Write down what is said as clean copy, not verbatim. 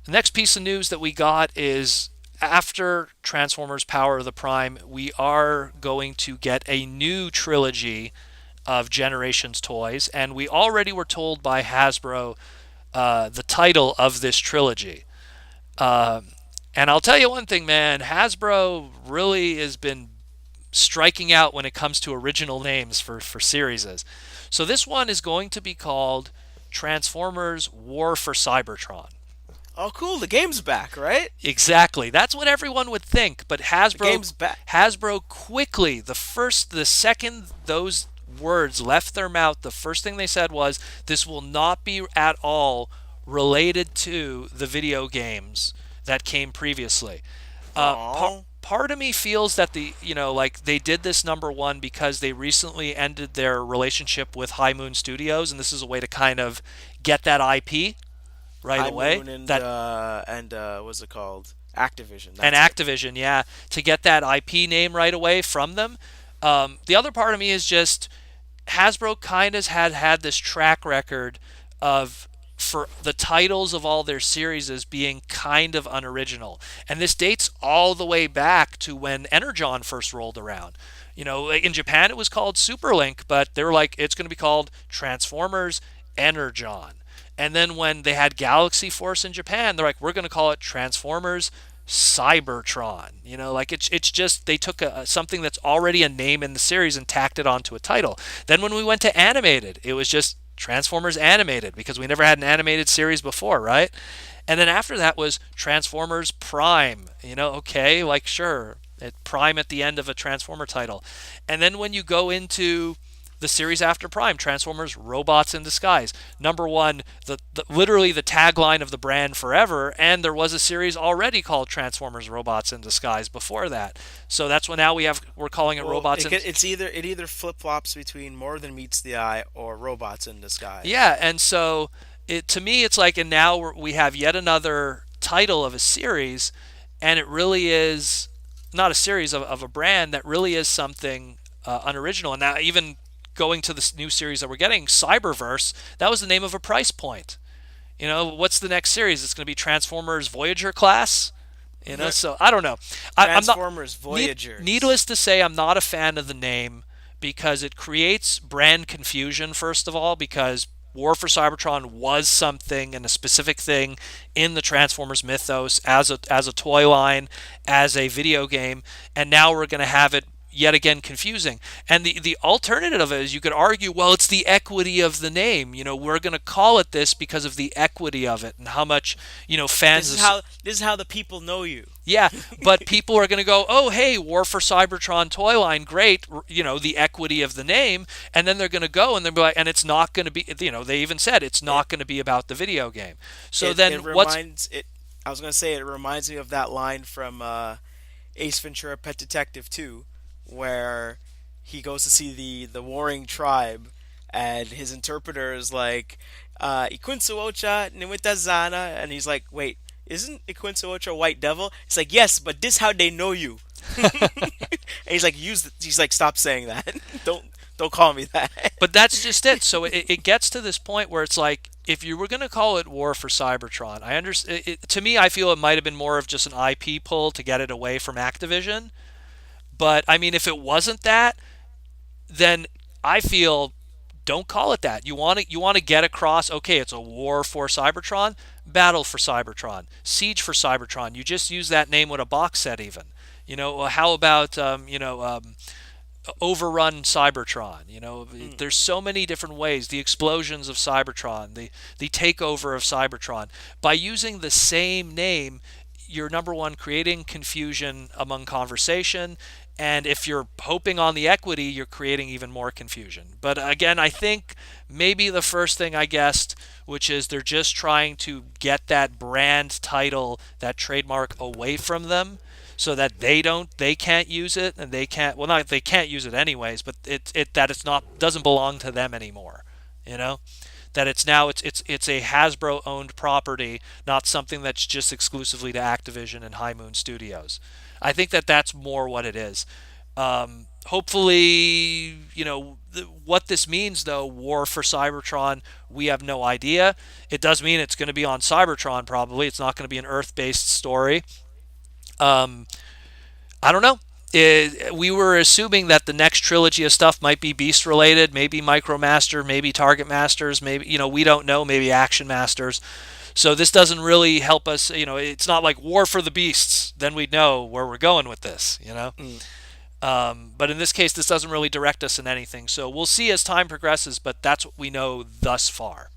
The next piece of news that we got is after Transformers Power of the Prime, we are going to get a new trilogy of Generations toys, and we already were told by Hasbro the title of this trilogy. Uh, and I'll tell you one thing, man, Hasbro really has been striking out when it comes to original names for series. So this one is going to be called Transformers War for Cybertron. Oh, cool. The game's back, right? Exactly. That's what everyone would think, but The Hasbro game's back. Hasbro quickly, the second those words left their mouth, the first thing they said was this will not be at all related to the video games that came previously. Oh. Part of me feels that like they did this number one because they recently ended their relationship with High Moon Studios, and this is a way to kind of get that IP right High away. Moon and That what's it called? Activision. and That's it. Activision, yeah, to get that IP name right away from them. The other part of me is just Hasbro kind of had this track record of for the titles of all their series as being kind of unoriginal. And this dates all the way back to when Energon first rolled around. In Japan it was called Superlink, but they were like, it's going to be called Transformers Energon. And then when they had Galaxy Force in Japan, they're like, we're going to call it Transformers Cybertron. Like it's just they took something that's already a name in the series and tacked it onto a title. Then when we went to animated, it was just Transformers Animated because we never had an animated series before, right? And then after that was Transformers Prime. Okay, like sure, Prime at the end of a Transformer title. And then when you go into the series after Prime, Transformers Robots in Disguise. Number one, literally the tagline of the brand forever, and there was a series already called Transformers Robots in Disguise before that. So that's when now we're calling it Well, Robots in. it either flip flops between More Than Meets the Eye or Robots in Disguise. Yeah, and so to me it's like, and now we have yet another title of a series, and it really is not a series of a brand that really is something unoriginal. And now even going to this new series that we're getting, Cyberverse, that was the name of a price point. What's the next series? It's going to be Transformers Voyager class. So I don't know. I'm not. Transformers Voyagers. Needless to say, I'm not a fan of the name because it creates brand confusion. First of all, because War for Cybertron was something and a specific thing in the Transformers mythos as a toy line, as a video game, and now we're going to have it yet again confusing. And the alternative of it is you could argue, well, it's the equity of the name. We're going to call it this because of the equity of it and how much, fans This is how the people know you. yeah, but people are going to go, oh, hey, War for Cybertron toy line, great, the equity of the name. And then they're going to go and they'll be like, and it's not going to be, they even said it's It not going to be about the video game. So it then what's, reminds it. I was gonna say it reminds me of that line from Ace Ventura: Pet Detective 2, where he goes to see the warring tribe, and his interpreter is like, Ikunsuocha Nimitazana, and he's like, wait, isn't Ikunsuocha White Devil? It's like, yes, but this how they know you. And he's like, stop saying that. Don't call me that. but that's just it. So it gets to this point where it's like, if you were going to call it War for Cybertron, I understand. To me, I feel it might have been more of just an IP pull to get it away from Activision. But I mean, if it wasn't that, then I feel don't call it that. You want to get across. Okay, it's a war for Cybertron, battle for Cybertron, siege for Cybertron. You just use that name with a box set, even. How about overrun Cybertron? Hmm. There's so many different ways. The explosions of Cybertron, the takeover of Cybertron. By using the same name, you're number one creating confusion among conversation, and if you're hoping on the equity, you're creating even more confusion. But again, I think maybe the first thing I guessed, which is they're just trying to get that brand title, that trademark away from them so that they can't use it, and they can't, well, not they can't use it anyways, but it's not, doesn't belong to them anymore. You know? That it's a Hasbro owned property, not something that's just exclusively to Activision and High Moon Studios. I think that that's more what it is. Hopefully, what this means, though, War for Cybertron, we have no idea. It does mean it's going to be on Cybertron, probably. It's not going to be an Earth based story. Um, I don't know. We were assuming that the next trilogy of stuff might be Beast related, maybe Micromaster, maybe Target Masters, maybe, we don't know, maybe Action Masters. So this doesn't really help us. It's not like War for the Beasts. Then we'd know where we're going with this. Mm. But in this case, this doesn't really direct us in anything. So we'll see as time progresses, but that's what we know thus far.